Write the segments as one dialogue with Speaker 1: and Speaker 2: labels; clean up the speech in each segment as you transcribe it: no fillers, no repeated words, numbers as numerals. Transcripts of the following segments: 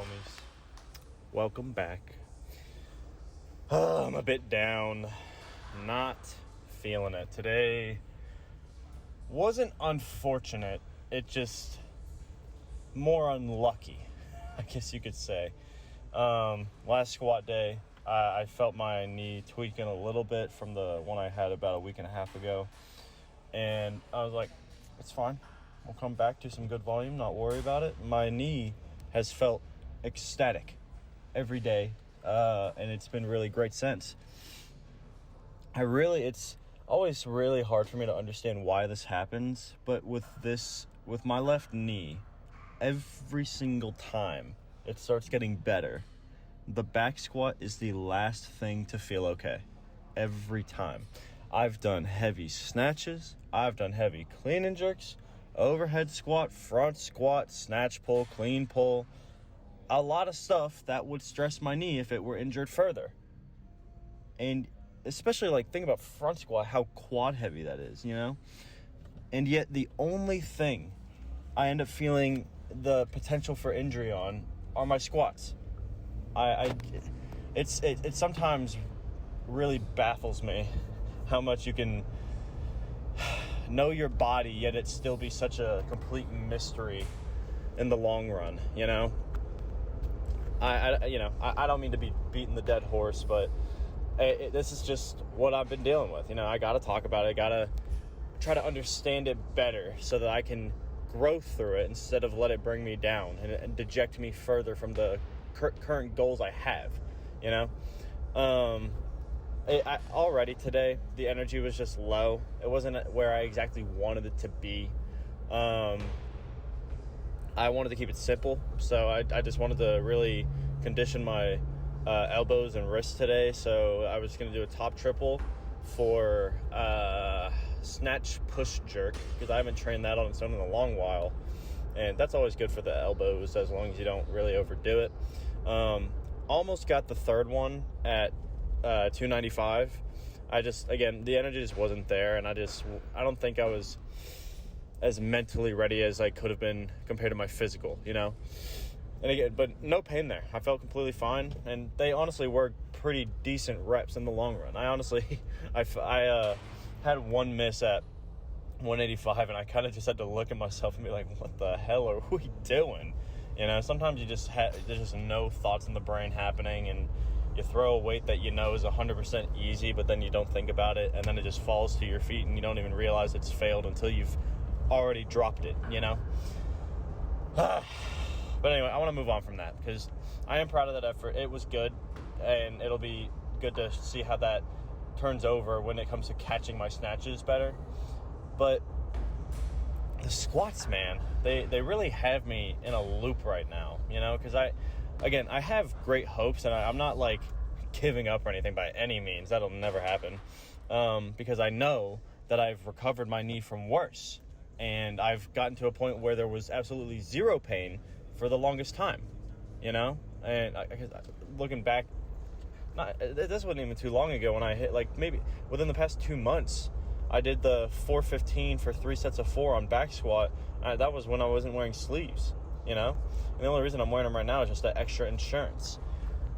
Speaker 1: homies? Welcome back. I'm a bit down. Not feeling it. Today wasn't unfortunate. It just more unlucky, I guess you could say. Last squat day, I felt my knee tweaking a little bit from the one I had about a week and a half ago. And I was like, it's fine. We'll come back to some good volume, not worry about it. My knee has felt ecstatic every day, and it's been really great since. It's always really hard for me to understand why this happens, but with my left knee, every single time it starts getting better, the back squat is the last thing to feel okay. Every time. I've done heavy snatches, I've done heavy clean and jerks, overhead squat, front squat, snatch pull, clean pull. A lot of stuff that would stress my knee if it were injured further. And especially think about front squat, how quad heavy that is, you know? And yet the only thing I end up feeling the potential for injury on are my squats. It sometimes really baffles me how much you can know your body, yet it still be such a complete mystery in the long run, you know? I don't mean to be beating the dead horse, but this is just what I've been dealing with. You know, I got to talk about it. I got to try to understand it better so that I can grow through it instead of let it bring me down and deject me further from the current goals I have, you know? Already today, the energy was just low. It wasn't where I exactly wanted it to be. I wanted to keep it simple, so I just wanted to really condition my elbows and wrists today. So I was going to do a top triple for snatch push jerk, because I haven't trained that on its own in a long while, and that's always good for the elbows as long as you don't really overdo it. Almost got the third one at 295. The energy just wasn't there, and I don't think I was as mentally ready as I could have been compared to my physical, you know? And again, but no pain there. I felt completely fine, and they honestly were pretty decent reps in the long run. I honestly, I had one miss at 185, and I kind of just had to look at myself and be like, what the hell are we doing? You know, sometimes there's just no thoughts in the brain happening, and you throw a weight that you know is 100% easy, but then you don't think about it, and then it just falls to your feet, and you don't even realize it's failed until you've already dropped it, you know? But anyway, I want to move on from that, because I am proud of that effort. It was good, and it'll be good to see how that turns over when it comes to catching my snatches better. But the squats, man, they really have me in a loop right now, you know, because I have great hopes, and I'm not giving up or anything by any means. That'll never happen, because I know that I've recovered my knee from worse, and I've gotten to a point where there was absolutely zero pain for the longest time, you know. And looking back, this wasn't even too long ago when I hit, maybe within the past 2 months, I did the 415 for 3 sets of 4 on back squat. That was when I wasn't wearing sleeves, you know? And the only reason I'm wearing them right now is just that extra insurance.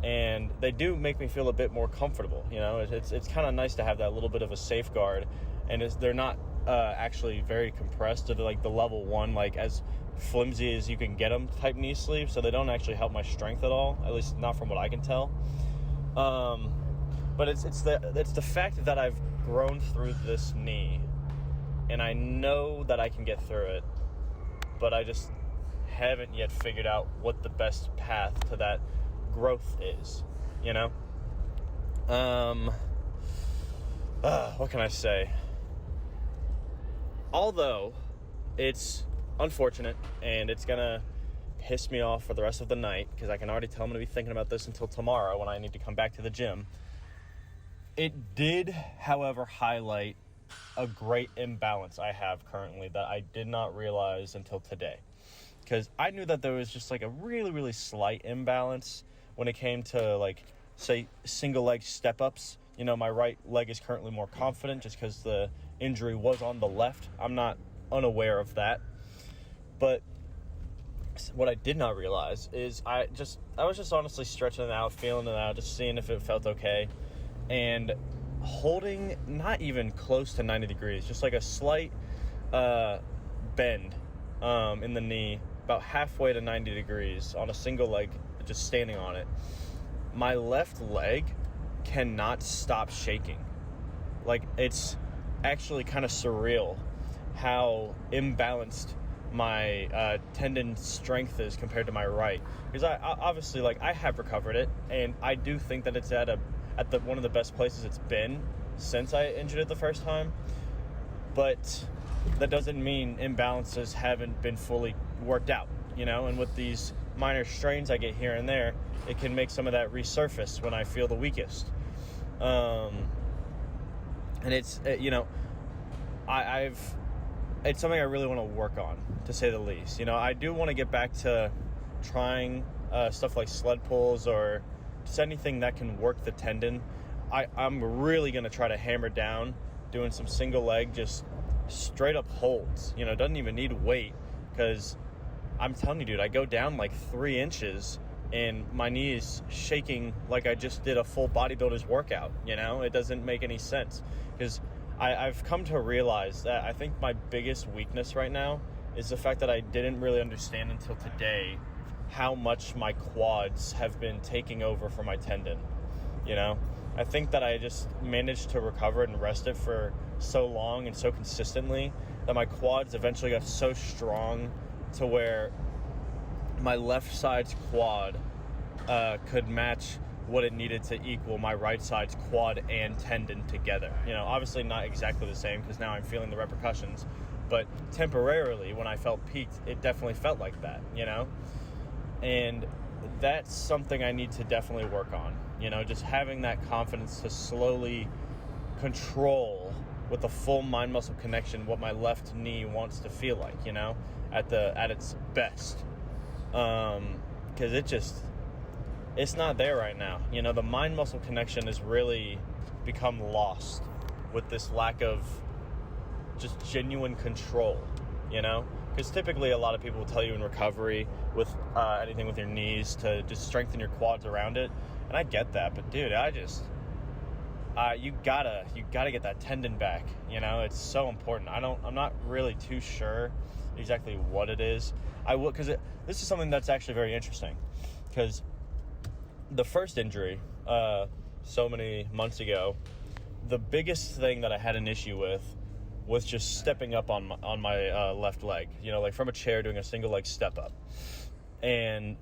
Speaker 1: And they do make me feel a bit more comfortable, you know? It's kind of nice to have that little bit of a safeguard. And they're not actually very compressed to the level 1, as flimsy as you can get them type knee sleeves. So they don't actually help my strength at all, at least not from what I can tell. But it's the fact that I've grown through this knee, and I know that I can get through it, but I just haven't yet figured out what the best path to that growth is, you know? What can I say? Although it's unfortunate and it's gonna piss me off for the rest of the night, because I can already tell I'm gonna be thinking about this until tomorrow when I need to come back to the gym. It did, however, highlight a great imbalance I have currently that I did not realize until today. Because I knew that there was just a really, really slight imbalance when it came to say single leg step ups. You know, my right leg is currently more confident just because the injury was on the left. I'm not unaware of that. But what I did not realize is I was just honestly stretching it out, feeling it out, just seeing if it felt okay, and holding not even close to 90 degrees, just like a slight bend in the knee, about halfway to 90 degrees on a single leg, just standing on it. My left leg cannot stop shaking. Like, it's actually kind of surreal how imbalanced my tendon strength is compared to my right, because I obviously, like, I have recovered it, and I do think that it's at one of the best places it's been since I injured it the first time. But that doesn't mean imbalances haven't been fully worked out, and with these minor strains I get here and there, it can make some of that resurface when I feel the weakest. And it's it's something I really want to work on, to say the least. I do want to get back to trying stuff like sled pulls or just anything that can work the tendon. I'm really going to try to hammer down doing some single leg, just straight up holds. Doesn't even need weight, because I'm telling you, dude, I go down like 3 inches and my knee is shaking like I just did a full bodybuilder's workout. It doesn't make any sense, because I've come to realize that I think my biggest weakness right now is the fact that I didn't really understand until today how much my quads have been taking over for my tendon. I think that I just managed to recover it and rest it for so long and so consistently that my quads eventually got so strong to where my left side's quad could match what it needed to equal my right side's quad and tendon together. Obviously not exactly the same, because now I'm feeling the repercussions, but temporarily when I felt peaked, it definitely felt like that, and that's something I need to definitely work on, just having that confidence to slowly control with the full mind muscle connection what my left knee wants to feel like, at its best, because it's not there right now. The mind muscle connection has really become lost with this lack of just genuine control, because typically a lot of people will tell you in recovery with anything with your knees to just strengthen your quads around it, and I get that, but dude, you gotta get that tendon back. It's so important. I'm not really too sure exactly what it is. Because this is something that's actually very interesting, because the first injury so many months ago, the biggest thing that I had an issue with was just stepping up on my left leg, like from a chair, doing a single leg step up. And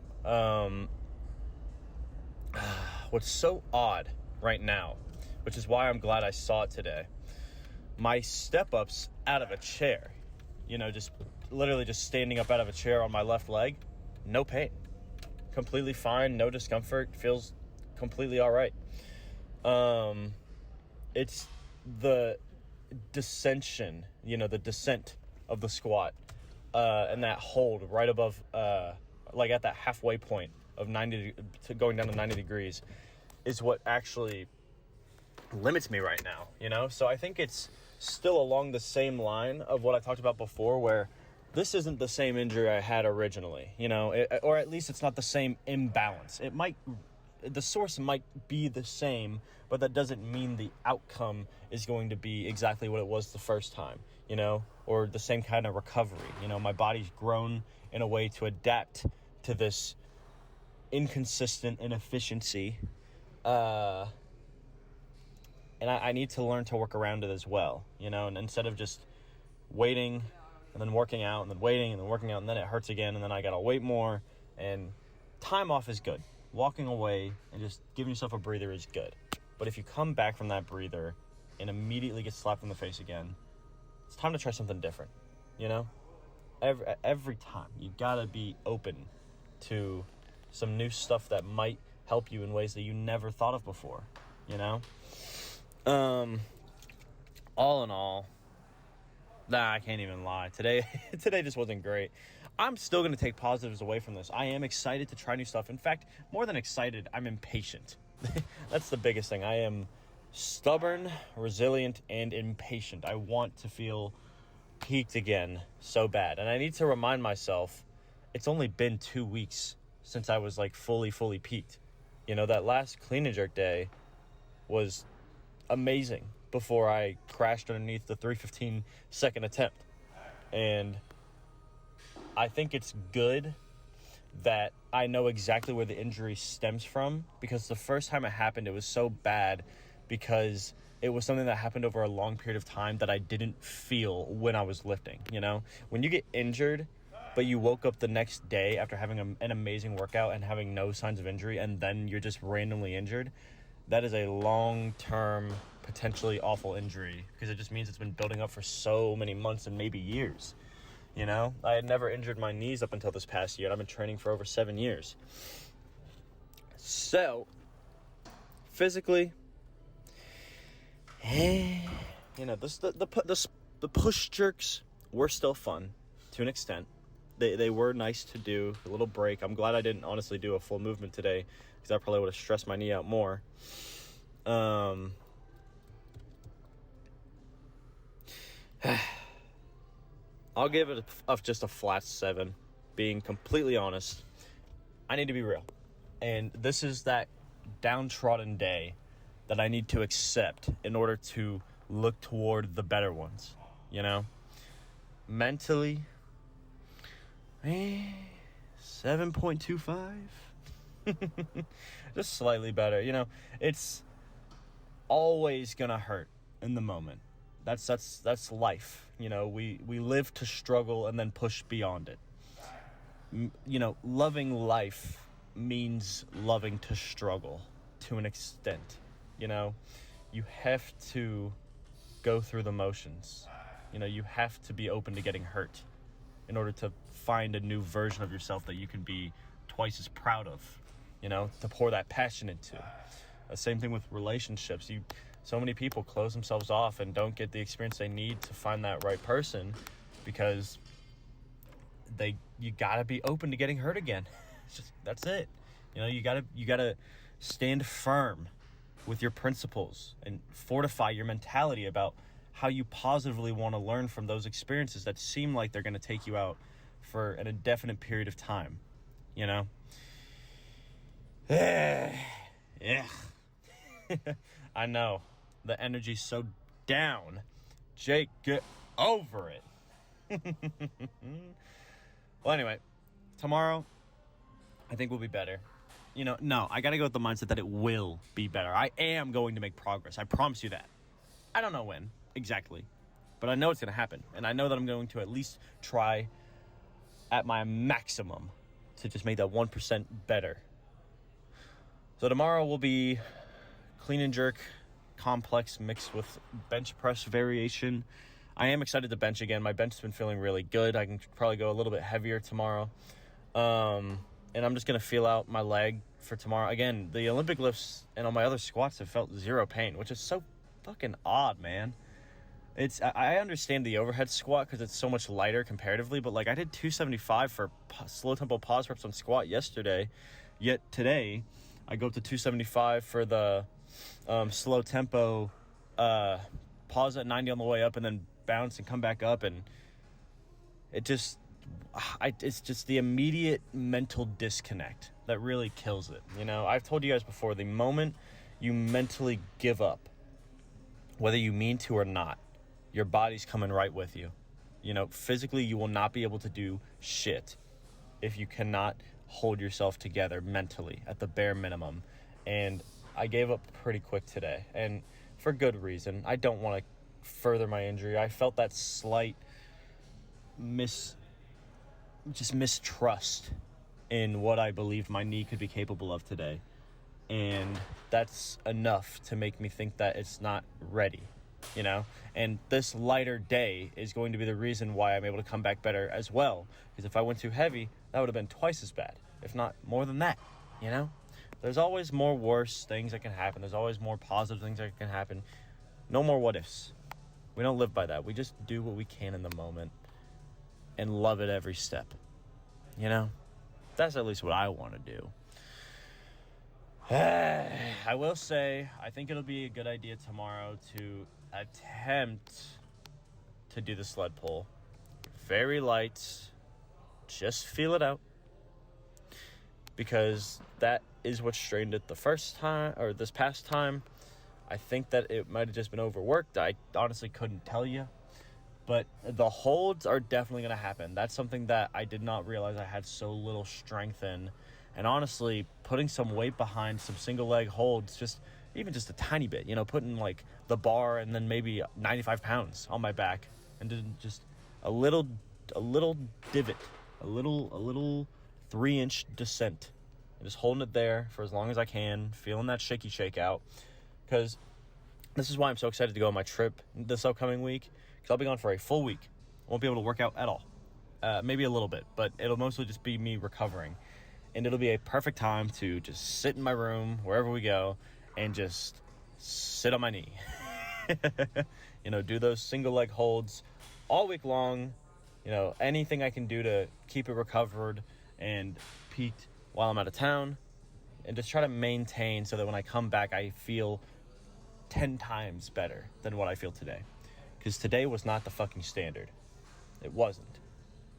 Speaker 1: what's so odd right now, which is why I'm glad I saw it today, my step ups out of a chair, just literally just standing up out of a chair on my left leg, no pain, completely fine, no discomfort, feels completely all right. It's the descension, the descent of the squat, and that hold right above, like at that halfway point of 90 to going down to 90 degrees is what actually limits me right now, so I think it's still along the same line of what I talked about before, where this isn't the same injury I had originally, or at least it's not the same imbalance. The source might be the same, but that doesn't mean the outcome is going to be exactly what it was the first time, or the same kind of recovery. My body's grown in a way to adapt to this inconsistent inefficiency, and I need to learn to work around it as well, and instead of just waiting and then working out and then waiting and then working out and then it hurts again and then I gotta wait more. And time off is good. Walking away and just giving yourself a breather is good. But if you come back from that breather and immediately get slapped in the face again, it's time to try something different, Every time, you gotta be open to some new stuff that might help you in ways that you never thought of before, All in all, I can't even lie. Today just wasn't great. I'm still going to take positives away from this. I am excited to try new stuff. In fact, more than excited, I'm impatient. That's the biggest thing. I am stubborn, resilient, and impatient. I want to feel peaked again so bad. And I need to remind myself, it's only been 2 weeks since I was like fully peaked. That last clean and jerk day was amazing before I crashed underneath the 3:15 second attempt. And I think it's good that I know exactly where the injury stems from, because the first time it happened, it was so bad because it was something that happened over a long period of time that I didn't feel when I was lifting. When you get injured, but you woke up the next day after having an amazing workout and having no signs of injury, and then you're just randomly injured, that is a long-term, potentially awful injury, because it just means it's been building up for so many months and maybe years. I had never injured my knees up until this past year, and I've been training for over 7 years. So, physically, the push jerks were still fun to an extent. They were nice to do, a little break. I'm glad I didn't honestly do a full movement today, because I probably would have stressed my knee out more. I'll give it just a flat 7. Being completely honest, I need to be real. And this is that downtrodden day that I need to accept in order to look toward the better ones, Mentally, 7.25. Just slightly better. It's always gonna hurt in the moment. That's life. We live to struggle and then push beyond it. Loving life means loving to struggle to an extent. You have to go through the motions. You have to be open to getting hurt in order to find a new version of yourself that you can be twice as proud of, to pour that passion into. The same thing with relationships. So many people close themselves off and don't get the experience they need to find that right person, because you gotta be open to getting hurt again. That's it. You gotta stand firm with your principles and fortify your mentality about how you positively want to learn from those experiences that seem like they're going to take you out for an indefinite period of time. Yeah. I know. The energy's so down. Jake, get over it. Well, anyway, tomorrow, I think we'll be better. No, I got to go with the mindset that it will be better. I am going to make progress. I promise you that. I don't know when exactly, but I know it's going to happen. And I know that I'm going to at least try at my maximum to just make that 1% better. So tomorrow will be clean and jerk complex mixed with bench press variation. I am excited to bench again. My bench has been feeling really good. I can probably go a little bit heavier tomorrow. And I'm just going to feel out my leg for tomorrow. Again, the Olympic lifts and all my other squats have felt zero pain, which is so fucking odd, man. I understand the overhead squat because it's so much lighter comparatively, but like I did 275 for slow tempo pause reps on squat yesterday, yet today I go up to 275 for the slow tempo pause at 90 on the way up and then bounce and come back up, and it's just the immediate mental disconnect that really kills it. I've told you guys before, the moment you mentally give up, whether you mean to or not, your body's coming right with you. Physically, you will not be able to do shit if you cannot hold yourself together mentally at the bare minimum. And I gave up pretty quick today, and for good reason. I don't want to further my injury. I felt that slight mistrust in what I believed my knee could be capable of today. And that's enough to make me think that it's not ready, And this lighter day is going to be the reason why I'm able to come back better as well. Because if I went too heavy, that would have been twice as bad, if not more than that, There's always more worse things that can happen. There's always more positive things that can happen. No more what ifs. We don't live by that. We just do what we can in the moment and love it every step. That's at least what I want to do. I will say, I think it'll be a good idea tomorrow to attempt to do the sled pull. Very light, just feel it out. Because that is what strained it the first time, or this past time. I think that it might have just been overworked. I honestly couldn't tell you. But the holds are definitely going to happen. That's something that I did not realize I had so little strength in. And honestly, putting some weight behind some single leg holds, even just a tiny bit, putting like the bar and then maybe 95 pounds on my back and then just a little divot, a little 3-inch descent, and just holding it there for as long as I can, feeling that shaky shake out. Because this is why I'm so excited to go on my trip this upcoming week, because I'll be gone for a full week. I won't be able to work out at all. Maybe a little bit, but it'll mostly just be me recovering. And it'll be a perfect time to just sit in my room, wherever we go, and just sit on my knee. Do those single leg holds all week long. Anything I can do to keep it recovered and peaked while I'm out of town, and just try to maintain so that when I come back, I feel 10 times better than what I feel today. Because today was not the fucking standard. It wasn't.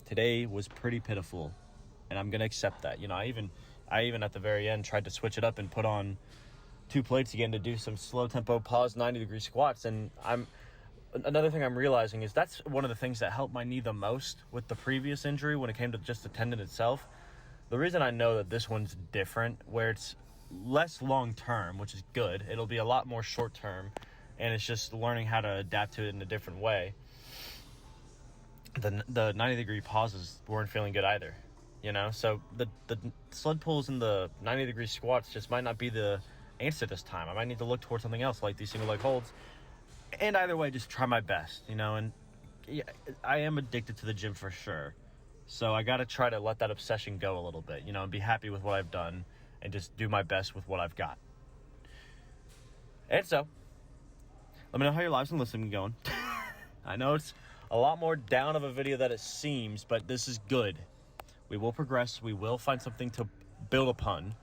Speaker 1: Today was pretty pitiful, and I'm gonna accept that. I even at the very end tried to switch it up and put on 2 plates again to do some slow tempo pause 90-degree squats. And another thing I'm realizing is that's one of the things that helped my knee the most with the previous injury when it came to just the tendon itself. The reason I know that this one's different, where it's less long-term, which is good. It'll be a lot more short-term, and it's just learning how to adapt to it in a different way. The 90-degree pauses weren't feeling good either, So the sled pulls and the 90-degree squats just might not be the answer this time. I might need to look towards something else like these single leg holds. And either way, just try my best, and yeah, I am addicted to the gym for sure. So I got to try to let that obsession go a little bit, and be happy with what I've done and just do my best with what I've got. And so, let me know how your lives and listening going. I know it's a lot more down of a video than it seems, but this is good. We will progress. We will find something to build upon.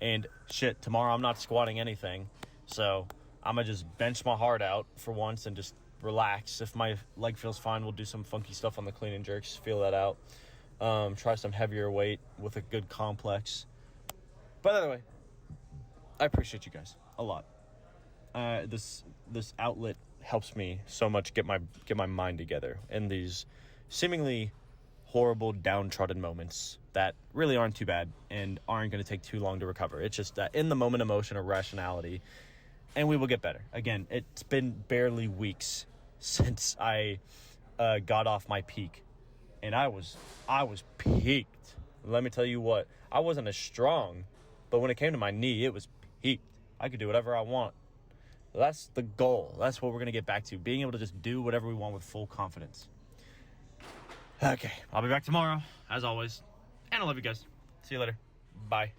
Speaker 1: And shit, tomorrow I'm not squatting anything. So I'm going to just bench my heart out for once and just relax. If my leg feels fine, we'll do some funky stuff on the clean and jerks. Feel that out. Try some heavier weight with a good complex. But either way, I appreciate you guys a lot. This outlet helps me so much get my mind together in these seemingly horrible, downtrodden moments that really aren't too bad and aren't going to take too long to recover. It's just that in the moment emotion or rationality, and we will get better. Again, it's been barely weeks since I got off my peak, and I was peaked. Let me tell you what, I wasn't as strong, but when it came to my knee, it was peaked. I could do whatever I want. That's the goal. That's what we're going to get back to, being able to just do whatever we want with full confidence. Okay, I'll be back tomorrow, as always, and I love you guys. See you later. Bye.